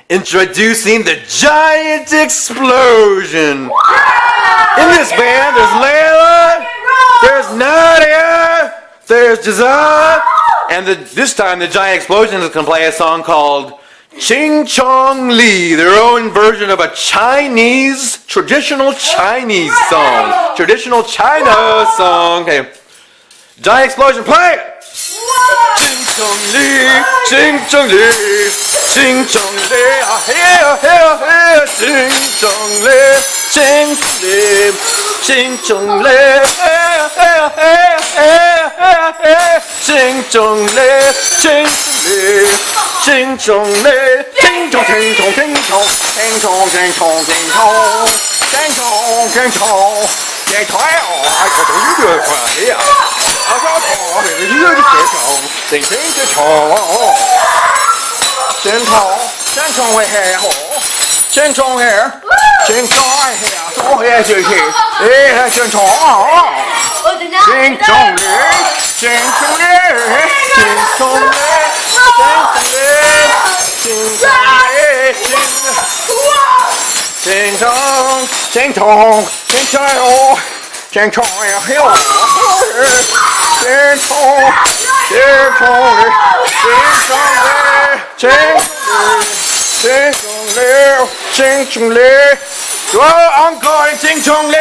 Introducing the giant explosion. In this band, there's Leila, there's Nadiya, there's Gazala, and this time the giant explosion is going to play a song called Ching Chong, their own version of a traditional Chinese song. Traditional China song. Okay. Giant explosion, play it! Ching Chong Ching Chong Ching Chong Ching Chong Ching Ching Chong Ching Chong Ching Chong Ching Chong Ching Chong Ching Chong Ching Chong Ching Chong Ching Chong Ching Chong 你睇我係做呢個嘢啊！我想同你呢個嘅床，成成嘅床，正床會係好，正床係，正床係啊，都係最起，誒正床啊，正床咧，正床咧，正床咧，正床咧，正床，正床。 正哦，正床呀，嘿哦，正床，正床嘞，正床嘞，正床嘞，正床嘞，我encore正床嘞。